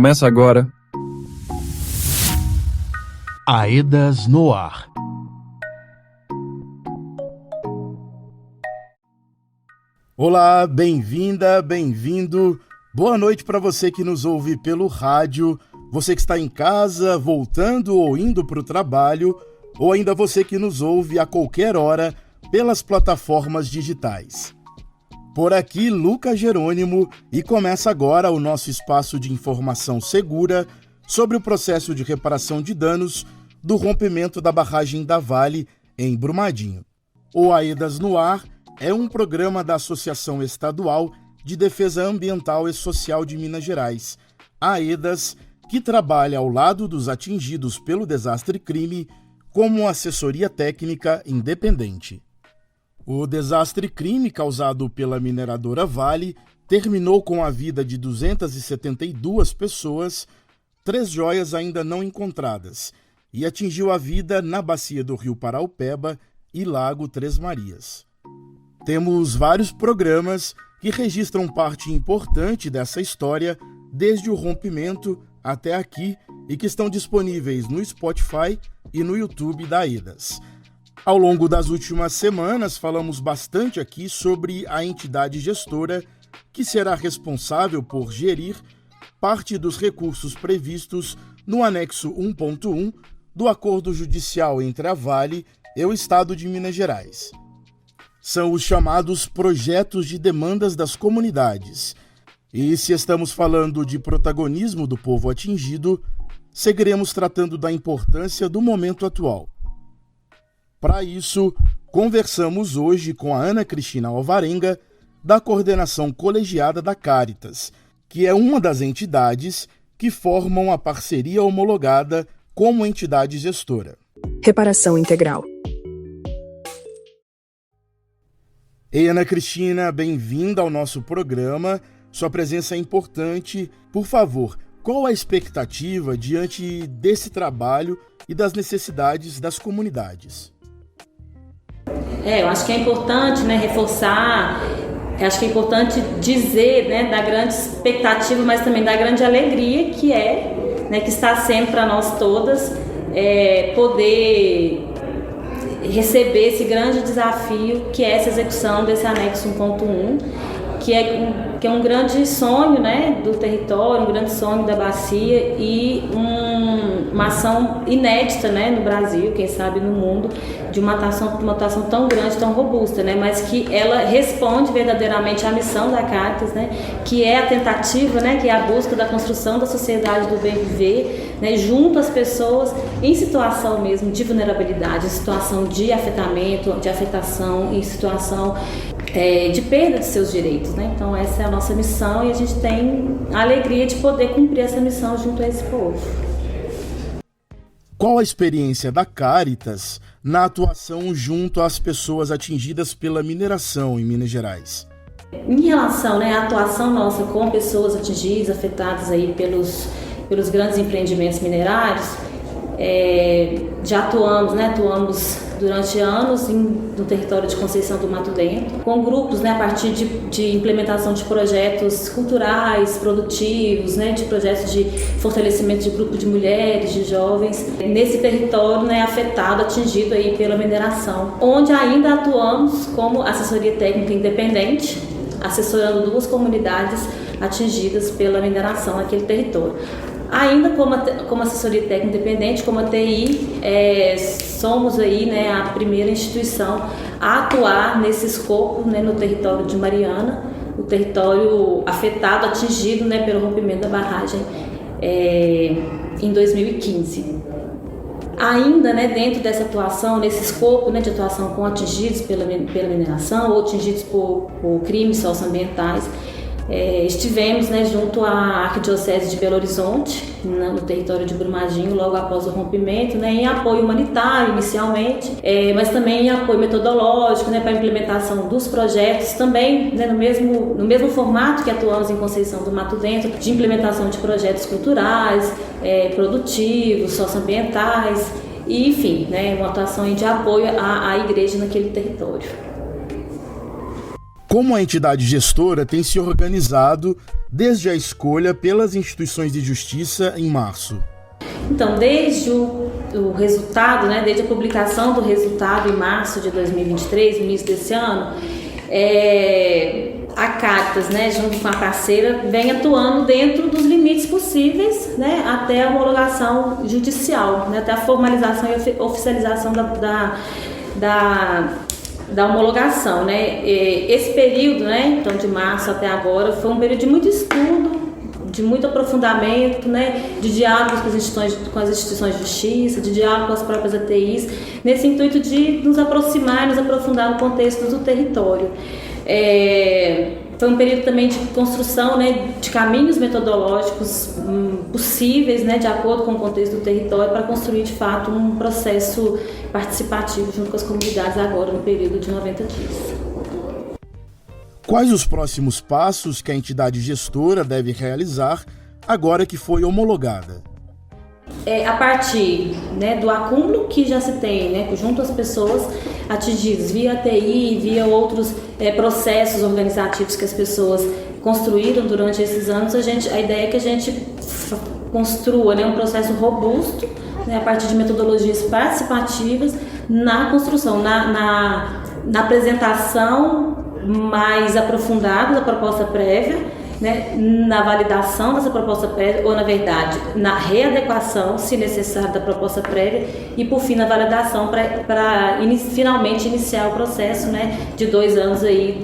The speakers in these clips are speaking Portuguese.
Começa agora. Aedas no ar. Olá, bem-vinda, bem-vindo. Boa noite para você que nos ouve pelo rádio, você que está em casa, voltando ou indo para o trabalho, ou ainda você que nos ouve a qualquer hora pelas plataformas digitais. Por aqui, Lucas Jerônimo, e começa agora o nosso espaço de informação segura sobre o processo de reparação de danos do rompimento da barragem da Vale, em Brumadinho. O Aedas no Ar é um programa da Associação Estadual de Defesa Ambiental e Social de Minas Gerais, AEDAS, que trabalha ao lado dos atingidos pelo desastre-crime como assessoria técnica independente. O desastre-crime causado pela mineradora Vale terminou com a vida de 272 pessoas, 3 joias ainda não encontradas, e atingiu a vida na bacia do Rio Paraupeba e Lago Três Marias. Temos vários programas que registram parte importante dessa história desde o rompimento até aqui e que estão disponíveis no Spotify e no YouTube da AEDAS. Ao longo das últimas semanas, falamos bastante aqui sobre a entidade gestora que será responsável por gerir parte dos recursos previstos no anexo 1.1 do Acordo Judicial entre a Vale e o Estado de Minas Gerais. São os chamados projetos de demandas das comunidades. E se estamos falando de protagonismo do povo atingido, seguiremos tratando da importância do momento atual. Para isso, conversamos hoje com a Ana Cristina Alvarenga, da Coordenação Colegiada da Cáritas, que é uma das entidades que formam a parceria homologada como entidade gestora. Reparação integral. Ei, Ana Cristina, bem-vinda ao nosso programa. Sua presença é importante. Por favor, qual a expectativa diante desse trabalho e das necessidades das comunidades? Eu acho que é importante, reforçar, acho que é importante dizer, da grande expectativa, mas também da grande alegria que que está sendo para nós todas, poder receber esse grande desafio que é essa execução desse anexo 1.1, que é um grande sonho, do território, um grande sonho da bacia e uma ação inédita, no Brasil, quem sabe no mundo, de uma atuação tão grande, tão robusta, mas que ela responde verdadeiramente à missão da Cáritas, que é a tentativa, que é a busca da construção da sociedade do bem viver, junto às pessoas em situação mesmo de vulnerabilidade, em situação de afetamento, de afetação, em situação de perda de seus direitos, Então essa é a nossa missão e a gente tem a alegria de poder cumprir essa missão junto a esse povo. Qual a experiência da Cáritas na atuação junto às pessoas atingidas pela mineração em Minas Gerais? Em relação à atuação nossa com pessoas atingidas, afetadas aí pelos grandes empreendimentos minerários, já atuamos durante anos no território de Conceição do Mato Dentro, com grupos a partir de implementação de projetos culturais, produtivos, de projetos de fortalecimento de grupo de mulheres, de jovens, nesse território afetado, atingido aí pela mineração, onde ainda atuamos como assessoria técnica independente, assessorando 2 comunidades atingidas pela mineração naquele território. Ainda como assessoria técnica independente, como a TI, somos aí a primeira instituição a atuar nesse escopo no território de Mariana, o território afetado, atingido pelo rompimento da barragem em 2015. Ainda dentro dessa atuação, nesse escopo de atuação com atingidos pela mineração ou atingidos por crimes socioambientais, estivemos junto à Arquidiocese de Belo Horizonte, no território de Brumadinho, logo após o rompimento, em apoio humanitário inicialmente, mas também em apoio metodológico para a implementação dos projetos, também no mesmo formato que atuamos em Conceição do Mato Dentro, de implementação de projetos culturais, produtivos, socioambientais, e enfim, uma atuação de apoio à igreja naquele território. Como a entidade gestora tem se organizado desde a escolha pelas instituições de justiça em março? Então, desde o resultado, né, desde a publicação do resultado em março de 2023, no início desse ano, a Caritas, né, junto com a parceira, vem atuando dentro dos limites possíveis, né, até a homologação judicial, né, até a formalização e oficialização da homologação, né. Esse período, né, então de março até agora, foi um período de muito estudo, de muito aprofundamento, né, de diálogos com as instituições de justiça, de diálogo com as próprias ATIs, nesse intuito de nos aproximar e nos aprofundar no contexto do território. Foi um período também de construção, né, de caminhos metodológicos possíveis, né, de acordo com o contexto do território, para construir de fato um processo participativo junto com as comunidades agora no período de 90 dias. Quais os próximos passos que a entidade gestora deve realizar agora que foi homologada? A partir, né, do acúmulo que já se tem, né, junto às pessoas atingidas via ATI, via outros processos organizativos que as pessoas construíram durante esses anos, a ideia é que a gente construa, né, um processo robusto, né, a partir de metodologias participativas na construção, na apresentação mais aprofundada da proposta prévia, né, na validação dessa proposta prévia, ou na verdade, na readequação, se necessário, da proposta prévia, e por fim na validação para finalmente iniciar o processo, né, de 2 anos aí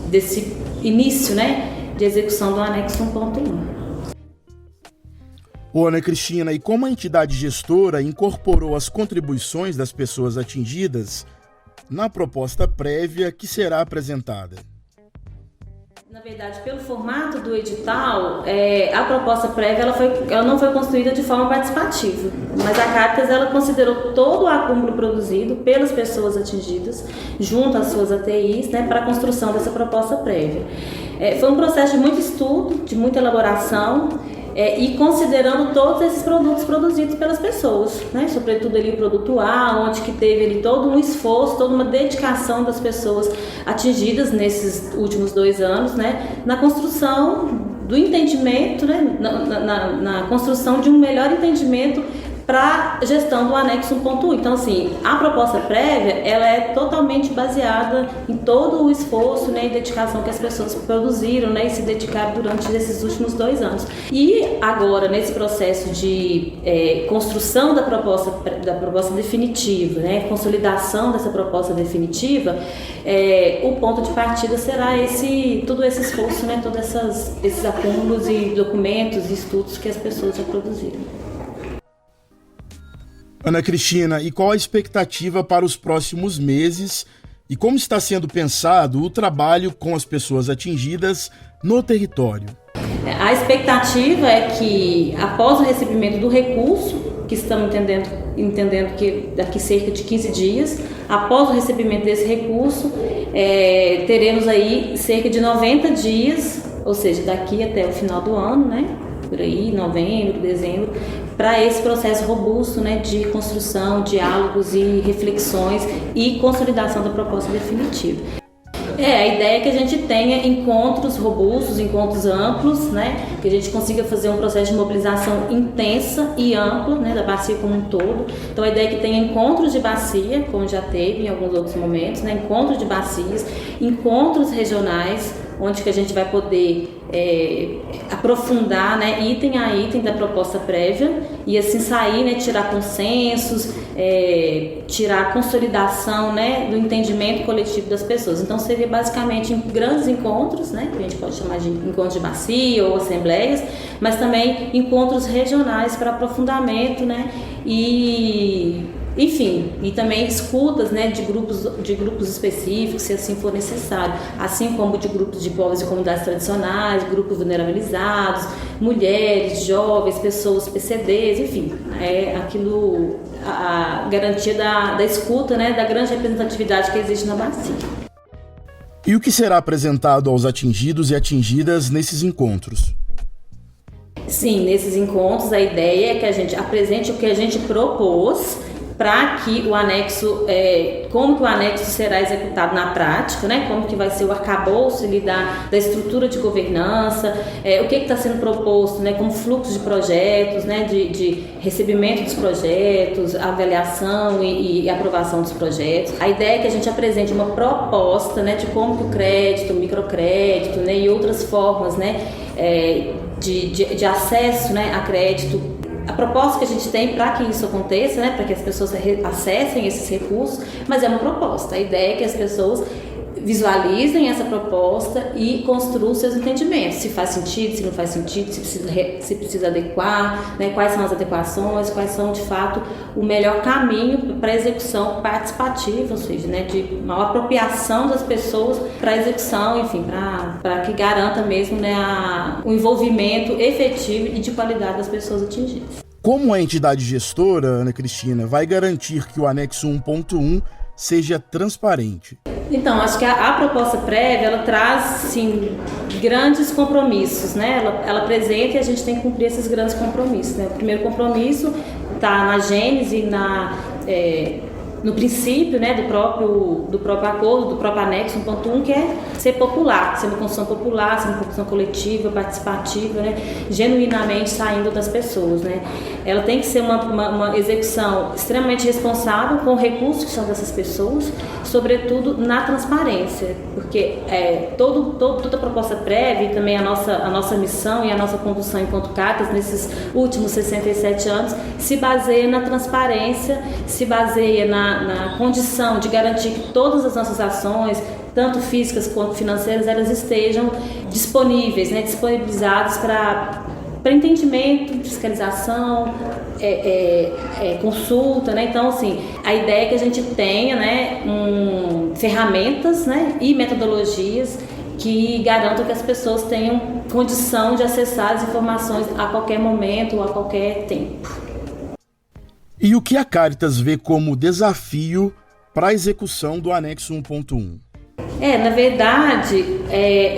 desse início, né, de execução do anexo 1.1. Ana Cristina, e como a entidade gestora incorporou as contribuições das pessoas atingidas na proposta prévia que será apresentada? Na verdade, pelo formato do edital, a proposta prévia ela não foi construída de forma participativa, mas a Caritas ela considerou todo o acúmulo produzido pelas pessoas atingidas, junto às suas ATIs, né, para a construção dessa proposta prévia. Foi um processo de muito estudo, de muita elaboração, e considerando todos esses produtos produzidos pelas pessoas, né? Sobretudo ali o produto A, onde que teve ali todo um esforço, toda uma dedicação das pessoas atingidas nesses últimos 2 anos, né? Na construção do entendimento, né? Na construção de um melhor entendimento para a gestão do anexo 1.1. Então, assim, a proposta prévia, ela é totalmente baseada em todo o esforço, né, e dedicação que as pessoas produziram, né, e se dedicaram durante esses últimos 2 anos. E agora, nesse processo de construção da proposta definitiva, né, consolidação dessa proposta definitiva, o ponto de partida será todo esse esforço, né, todos esses acúmulos e documentos e estudos que as pessoas já produziram. Ana Cristina, e qual a expectativa para os próximos meses e como está sendo pensado o trabalho com as pessoas atingidas no território? A expectativa é que, após o recebimento do recurso, que estamos entendendo que daqui cerca de 15 dias, após o recebimento desse recurso, teremos aí cerca de 90 dias, ou seja, daqui até o final do ano, né? Por aí, novembro, dezembro, para esse processo robusto, né, de construção, diálogos e reflexões e consolidação da proposta definitiva. A ideia é que a gente tenha encontros robustos, encontros amplos, né, que a gente consiga fazer um processo de mobilização intensa e ampla, né, da bacia como um todo. Então a ideia é que tenha encontros de bacia, como já teve em alguns outros momentos, né, encontros de bacias, encontros regionais, onde que a gente vai poder aprofundar, né, item a item da proposta prévia e assim sair, né, tirar consensos, tirar a consolidação, né, do entendimento coletivo das pessoas. Então seria basicamente em grandes encontros, né, que a gente pode chamar de encontros de bacia ou assembleias, mas também encontros regionais para aprofundamento, né, enfim, e também escutas, né, de grupos específicos, se assim for necessário, assim como de grupos de povos e comunidades tradicionais, grupos vulnerabilizados, mulheres, jovens, pessoas PCDs, enfim, a garantia da escuta, né, da grande representatividade que existe na bacia. E o que será apresentado aos atingidos e atingidas nesses encontros? Sim, nesses encontros a ideia é que a gente apresente o que a gente propôs para que o anexo, como que o anexo será executado na prática, né? Como que vai ser o arcabouço ali da estrutura de governança, o que está sendo proposto, né? Como fluxo de projetos, né? De recebimento dos projetos, avaliação e aprovação dos projetos. A ideia é que a gente apresente uma proposta, né? De como que o crédito, o microcrédito, né? E outras formas, né? De acesso, né? A crédito. A proposta que a gente tem para que isso aconteça, né, para que as pessoas acessem esses recursos, mas é uma proposta. A ideia é que as pessoas visualizem essa proposta e construam seus entendimentos. Se faz sentido, se não faz sentido, se precisa adequar, né, quais são as adequações, quais são, de fato, o melhor caminho para a execução participativa, ou seja, né, de uma apropriação das pessoas para a execução, enfim, para que garanta mesmo, né, o envolvimento efetivo e de qualidade das pessoas atingidas. Como a entidade gestora, Ana Cristina, vai garantir que o anexo 1.1 seja transparente? Então, acho que a proposta prévia, ela traz, sim, grandes compromissos, né? Ela apresenta e a gente tem que cumprir esses grandes compromissos, né? O primeiro compromisso está na gênese, no princípio, né, do próprio acordo, do próprio anexo 1.1, que é ser popular, ser uma construção popular, ser uma construção coletiva, participativa, né, genuinamente saindo das pessoas, né. Ela tem que ser uma execução extremamente responsável com recursos que são dessas pessoas, sobretudo na transparência, porque toda a proposta prévia e também a nossa missão e a nossa condução enquanto Caritas nesses últimos 67 anos se baseia na transparência, se baseia na condição de garantir que todas as nossas ações, tanto físicas quanto financeiras, elas estejam disponíveis, né, disponibilizadas para entendimento, fiscalização, consulta, né? Então, assim, a ideia é que a gente tenha, né, ferramentas, né, e metodologias que garantam que as pessoas tenham condição de acessar as informações a qualquer momento ou a qualquer tempo. E o que a Caritas vê como desafio para a execução do anexo 1.1? Na verdade,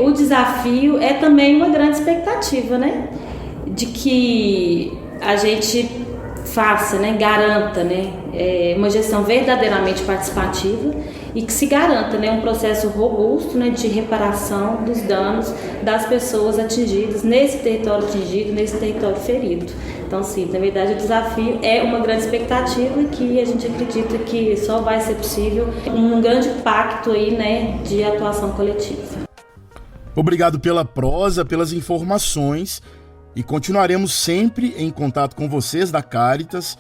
o desafio é também uma grande expectativa, né? De que a gente faça, né? Garanta, né? Uma gestão verdadeiramente participativa e que se garanta, né? Um processo robusto, né? De reparação dos danos das pessoas atingidas nesse território atingido, nesse território ferido. Então, sim, na verdade, o desafio é uma grande expectativa que a gente acredita que só vai ser possível um grande pacto aí, né, de atuação coletiva. Obrigado pela prosa, pelas informações e continuaremos sempre em contato com vocês da Caritas,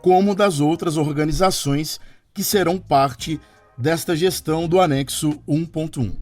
como das outras organizações que serão parte desta gestão do anexo 1.1.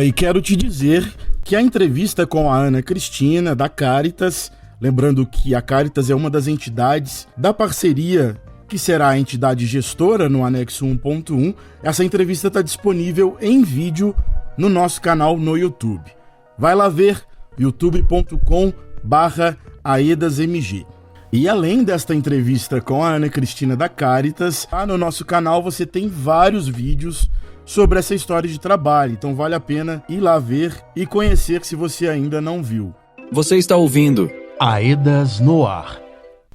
E quero te dizer que a entrevista com a Ana Cristina, da Caritas, lembrando que a Caritas é uma das entidades da parceria que será a entidade gestora no anexo 1.1, essa entrevista está disponível em vídeo no nosso canal no YouTube. Vai lá ver, youtube.com/aedasmg. E além desta entrevista com a Ana Cristina da Caritas, lá no nosso canal você tem vários vídeos sobre essa história de trabalho, então vale a pena ir lá ver e conhecer se você ainda não viu. Você está ouvindo Aedas no Ar.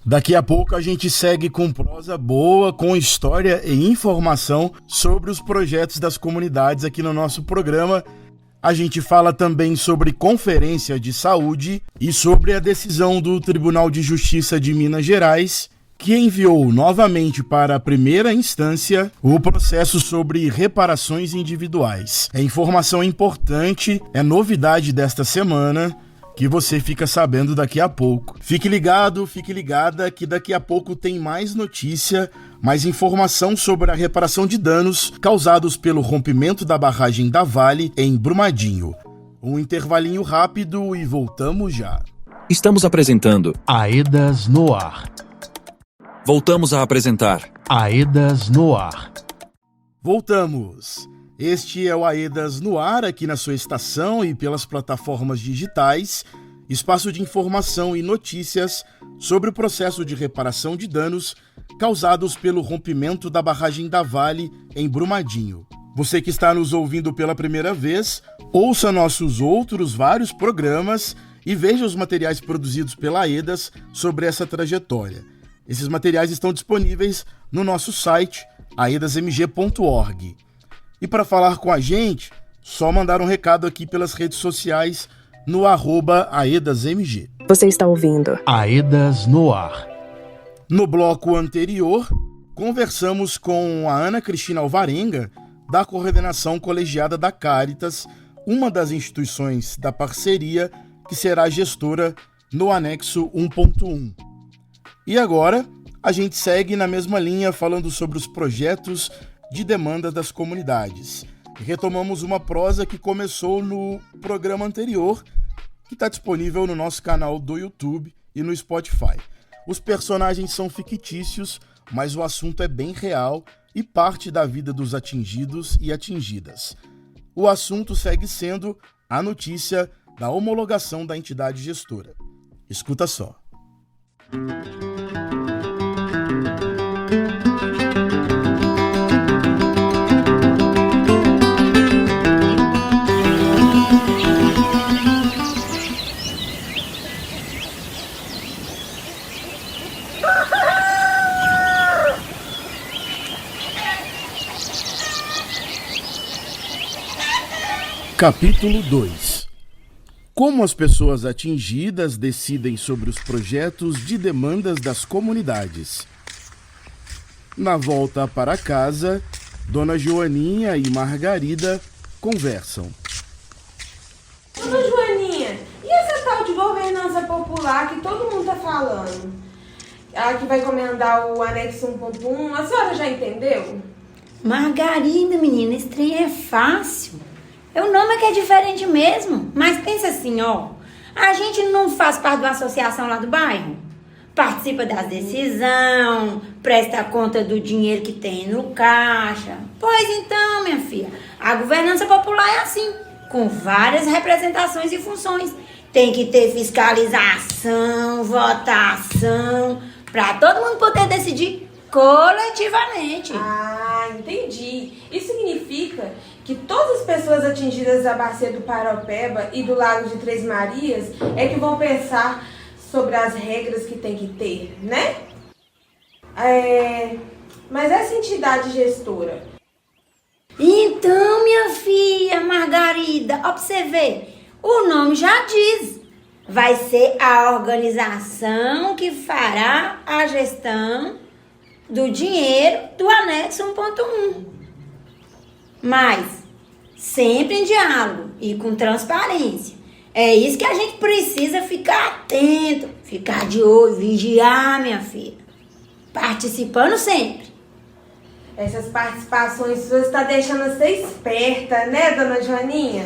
Daqui a pouco a gente segue com prosa boa, com história e informação sobre os projetos das comunidades aqui no nosso programa. A gente fala também sobre conferência de saúde e sobre a decisão do Tribunal de Justiça de Minas Gerais, que enviou novamente para a primeira instância o processo sobre reparações individuais. É informação importante, é novidade desta semana, que você fica sabendo daqui a pouco. Fique ligado, fique ligada, que daqui a pouco tem mais notícia, mais informação sobre a reparação de danos causados pelo rompimento da barragem da Vale em Brumadinho. Um intervalinho rápido e voltamos já. Estamos apresentando Aedas no Ar. Voltamos a apresentar Aedas no Ar. Voltamos. Este é o Aedas no Ar, aqui na sua estação e pelas plataformas digitais, espaço de informação e notícias sobre o processo de reparação de danos causados pelo rompimento da barragem da Vale em Brumadinho. Você que está nos ouvindo pela primeira vez, ouça nossos outros vários programas e veja os materiais produzidos pela Aedas sobre essa trajetória. Esses materiais estão disponíveis no nosso site, aedasmg.org. E para falar com a gente, só mandar um recado aqui pelas redes sociais no @aedasmg. Você está ouvindo Aedas no Ar. No bloco anterior, conversamos com a Ana Cristina Alvarenga, da Coordenação Colegiada da Caritas, uma das instituições da parceria que será gestora no anexo 1.1. E agora, a gente segue na mesma linha falando sobre os projetos de demanda das comunidades. Retomamos uma prosa que começou no programa anterior, que está disponível no nosso canal do YouTube e no Spotify. Os personagens são fictícios, mas o assunto é bem real e parte da vida dos atingidos e atingidas. O assunto segue sendo a notícia da homologação da entidade gestora. Escuta só. Capítulo 2. Como as pessoas atingidas decidem sobre os projetos de demandas das comunidades. Na volta para casa, Dona Joaninha e Margarida conversam. Dona Joaninha, e essa tal de governança popular que todo mundo tá falando? A que vai comandar o anexo 1.1, a senhora já entendeu? Margarida, menina, esse trem é fácil. O nome é que é diferente mesmo. Mas pensa assim, ó. A gente não faz parte de uma associação lá do bairro? Participa das decisões, presta conta do dinheiro que tem no caixa. Pois então, minha filha, a governança popular é assim, com várias representações e funções. Tem que ter fiscalização, votação, para todo mundo poder decidir coletivamente. Ah, entendi. Isso significa que todas as pessoas atingidas da bacia do Paropeba e do Lago de Três Marias é que vão pensar sobre as regras que tem que ter, né? Mas essa entidade gestora... Então, minha filha Margarida, ó pra você ver, o nome já diz. Vai ser a organização que fará a gestão do dinheiro do anexo 1.1. Mas sempre em diálogo e com transparência. É isso que a gente precisa ficar atento, ficar de olho, vigiar, minha filha. Participando sempre. Essas participações suas estão deixando você esperta, né, Dona Joaninha?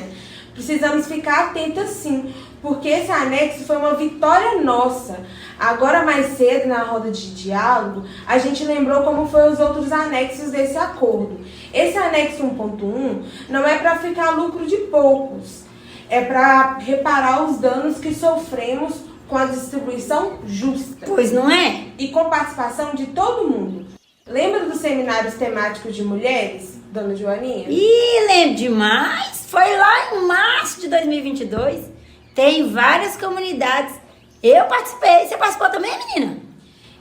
Precisamos ficar atentas sim, porque esse anexo foi uma vitória nossa. Agora mais cedo, na roda de diálogo, a gente lembrou como foi os outros anexos desse acordo. Esse anexo 1.1 não é para ficar lucro de poucos, é para reparar os danos que sofremos com a distribuição justa. Pois não é? E com participação de todo mundo. Lembra dos seminários temáticos de mulheres, Dona Joaninha? Ih, lembro demais. Foi lá em março de 2022. Tem várias comunidades. Eu participei. Você participou também, menina?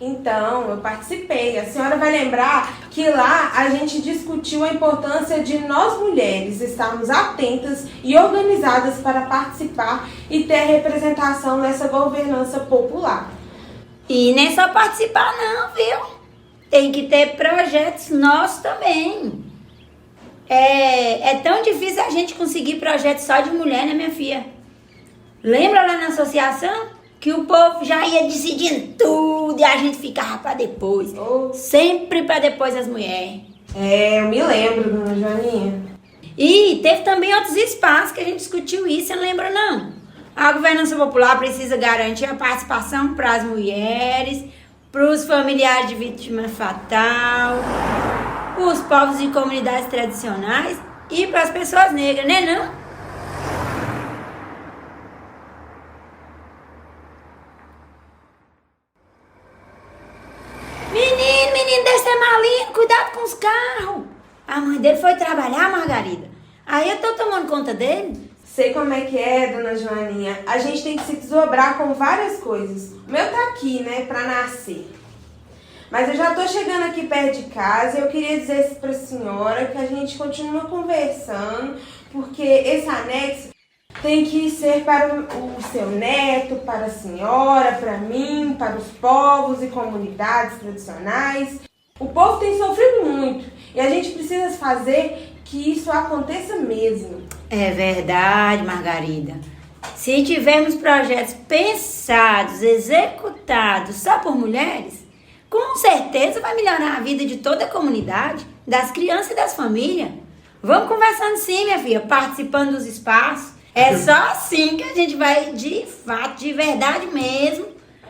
Então, eu participei. A senhora vai lembrar que lá a gente discutiu a importância de nós mulheres estarmos atentas e organizadas para participar e ter representação nessa governança popular. E nem só participar não, viu? Tem que ter projetos nossos também. É tão difícil a gente conseguir projetos só de mulher, né, minha filha? Lembra lá na associação? Que o povo já ia decidindo tudo e a gente ficava pra depois. Sempre pra depois as mulheres. Eu me lembro, Dona Joaninha. E teve também outros espaços que a gente discutiu isso, você não lembra não? A governança popular precisa garantir a participação para as mulheres, para os familiares de vítima fatal, os povos e comunidades tradicionais e para as pessoas negras, né não? Menino, deixa ser malinho, cuidado com os carros. A mãe dele foi trabalhar, Margarida. Aí eu tô tomando conta dele. Sei como é que é, Dona Joaninha. A gente tem que se desdobrar com várias coisas. O meu tá aqui, né, pra nascer. Mas eu já estou chegando aqui perto de casa e eu queria dizer para a senhora que a gente continua conversando, porque esse anexo tem que ser para o seu neto, para a senhora, para mim, para os povos e comunidades tradicionais. O povo tem sofrido muito e a gente precisa fazer que isso aconteça mesmo. É verdade, Margarida. Se tivermos projetos pensados, executados só por mulheres, com certeza vai melhorar a vida de toda a comunidade, das crianças e das famílias. Vamos conversando sim, minha filha, participando dos espaços. É só assim que a gente vai, de fato, de verdade mesmo,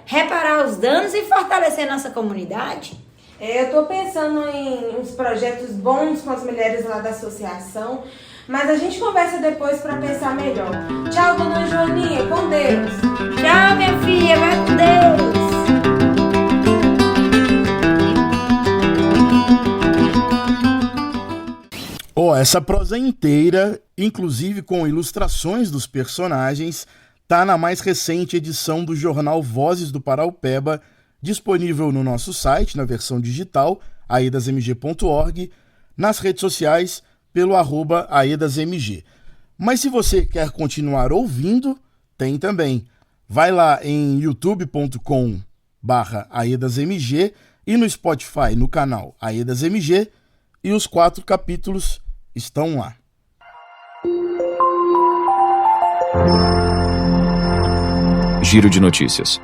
reparar os danos e fortalecer nossa comunidade. Eu estou pensando em uns projetos bons com as mulheres lá da associação, mas a gente conversa depois para pensar melhor. Tchau, dona Joaninha, com Deus. Tchau, minha filha, vai com Deus. Essa prosa inteira, inclusive com ilustrações dos personagens, tá na mais recente edição do jornal Vozes do Paraupeba, disponível no nosso site, na versão digital, aedasmg.org, nas redes sociais, pelo @aedasmg. Mas se você quer continuar ouvindo, tem também. Vai lá em youtube.com/aedasmg e no Spotify, no canal aedasmg, e os 4 capítulos estão lá. Giro de notícias.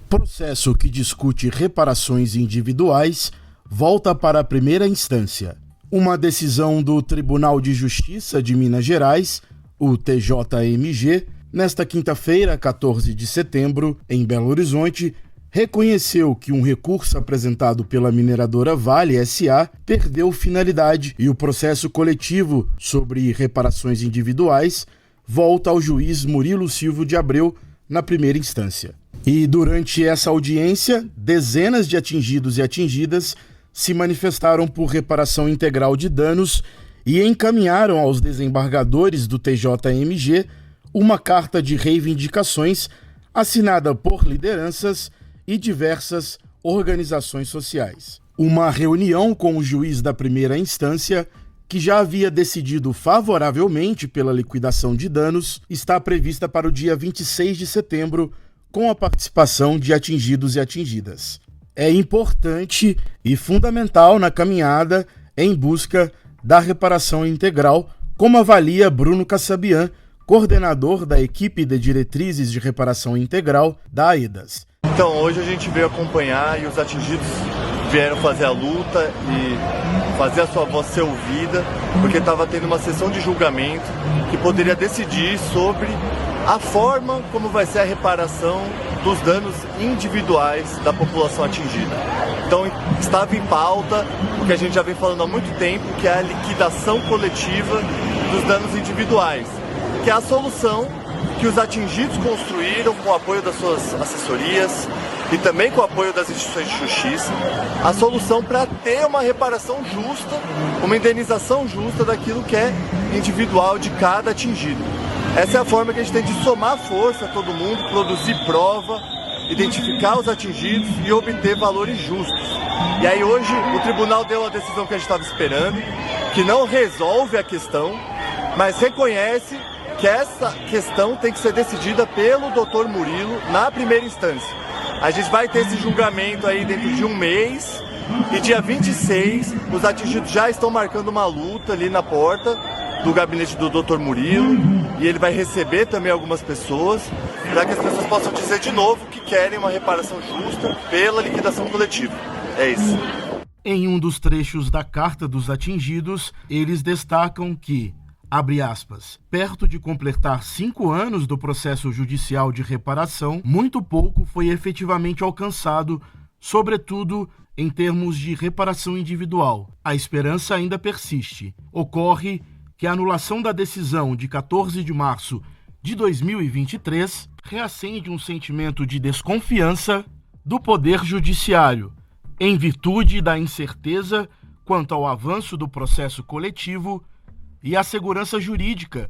Processo que discute reparações individuais volta para a primeira instância. Uma decisão do Tribunal de Justiça de Minas Gerais, o TJMG, nesta quinta-feira, 14 de setembro, em Belo Horizonte, reconheceu que um recurso apresentado pela mineradora Vale S.A. perdeu finalidade e o processo coletivo sobre reparações individuais volta ao juiz Murilo Silva de Abreu na primeira instância. E durante essa audiência, dezenas de atingidos e atingidas se manifestaram por reparação integral de danos e encaminharam aos desembargadores do TJMG uma carta de reivindicações assinada por lideranças e diversas organizações sociais. Uma reunião com o juiz da primeira instância, que já havia decidido favoravelmente pela liquidação de danos, está prevista para o dia 26 de setembro, com a participação de atingidos e atingidas. É importante e fundamental na caminhada em busca da reparação integral, como avalia Bruno Kassabian, coordenador da equipe de diretrizes de reparação integral da AEDAS. Então, hoje a gente veio acompanhar e os atingidos vieram fazer a luta e fazer a sua voz ser ouvida, porque estava tendo uma sessão de julgamento que poderia decidir sobre a forma como vai ser a reparação dos danos individuais da população atingida. Então, estava em pauta o que a gente já vem falando há muito tempo, que é a liquidação coletiva dos danos individuais, que é a solução que os atingidos construíram com o apoio das suas assessorias e também com o apoio das instituições de justiça, a solução para ter uma reparação justa, uma indenização justa daquilo que é individual de cada atingido. Essa é a forma que a gente tem de somar força a todo mundo, produzir prova, identificar os atingidos e obter valores justos. E aí hoje o tribunal deu a decisão que a gente estava esperando, que não resolve a questão, mas reconhece que essa questão tem que ser decidida pelo Dr. Murilo na primeira instância. A gente vai ter esse julgamento aí dentro de um mês e dia 26 os atingidos já estão marcando uma luta ali na porta do gabinete do Dr. Murilo e ele vai receber também algumas pessoas para que as pessoas possam dizer de novo que querem uma reparação justa pela liquidação coletiva. É isso. Em um dos trechos da carta dos atingidos, eles destacam que, abre aspas, perto de completar 5 anos do processo judicial de reparação, muito pouco foi efetivamente alcançado, sobretudo em termos de reparação individual. A esperança ainda persiste. Ocorre que a anulação da decisão de 14 de março de 2023 reacende um sentimento de desconfiança do Poder Judiciário, em virtude da incerteza quanto ao avanço do processo coletivo e a segurança jurídica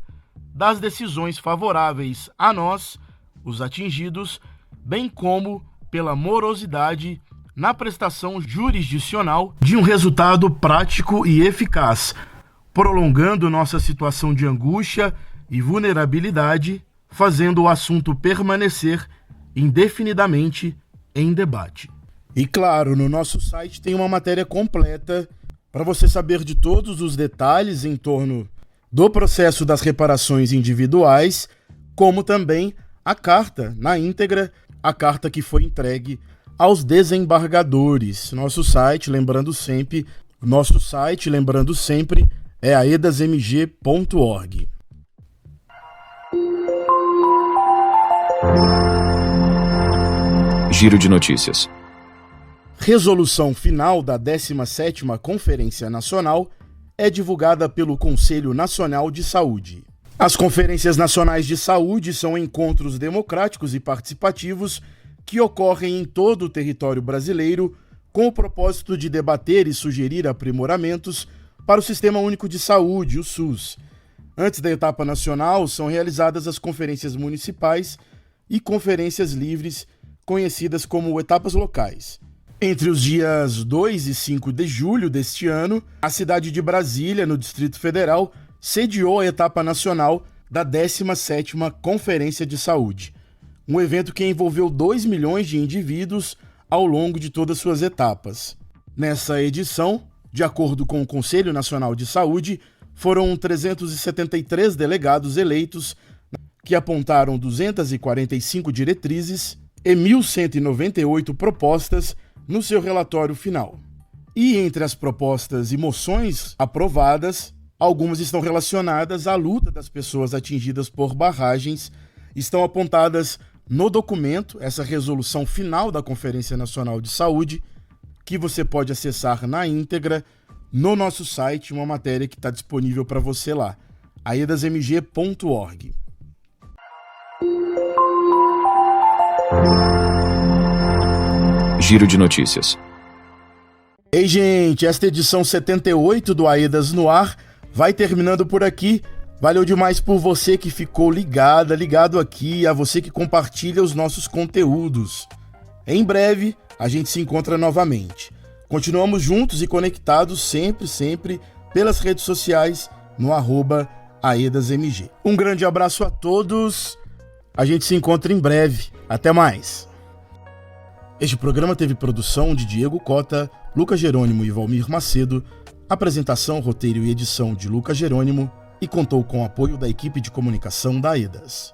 das decisões favoráveis a nós, os atingidos, bem como pela morosidade na prestação jurisdicional de um resultado prático e eficaz, prolongando nossa situação de angústia e vulnerabilidade, fazendo o assunto permanecer indefinidamente em debate. E claro, no nosso site tem uma matéria completa para você saber de todos os detalhes em torno do processo das reparações individuais, como também a carta na íntegra, a carta que foi entregue aos desembargadores. Nosso site, lembrando sempre, é aedasmg.org. Giro de notícias. Resolução final da 17ª Conferência Nacional é divulgada pelo Conselho Nacional de Saúde. As Conferências Nacionais de Saúde são encontros democráticos e participativos que ocorrem em todo o território brasileiro com o propósito de debater e sugerir aprimoramentos para o Sistema Único de Saúde, o SUS. Antes da etapa nacional, são realizadas as conferências municipais e conferências livres, conhecidas como etapas locais. Entre os dias 2 e 5 de julho deste ano, a cidade de Brasília, no Distrito Federal, sediou a etapa nacional da 17ª Conferência de Saúde, um evento que envolveu 2 milhões de indivíduos ao longo de todas suas etapas. Nessa edição, de acordo com o Conselho Nacional de Saúde, foram 373 delegados eleitos que apontaram 245 diretrizes e 1.198 propostas no seu relatório final. E entre as propostas e moções aprovadas, algumas estão relacionadas à luta das pessoas atingidas por barragens, estão apontadas no documento, essa resolução final da Conferência Nacional de Saúde, que você pode acessar na íntegra no nosso site, uma matéria que está disponível para você lá, aedasmg.org. Giro de notícias. Ei, gente, esta edição 78 do Aedas no Ar vai terminando por aqui. Valeu demais por você que ficou ligado aqui, a você que compartilha os nossos conteúdos. Em breve, a gente se encontra novamente. Continuamos juntos e conectados sempre pelas redes sociais no @aedasmg. Um grande abraço a todos. A gente se encontra em breve. Até mais. Este programa teve produção de Diego Cota, Lucas Jerônimo e Valmir Macedo, apresentação, roteiro e edição de Lucas Jerônimo e contou com o apoio da equipe de comunicação da Aedas.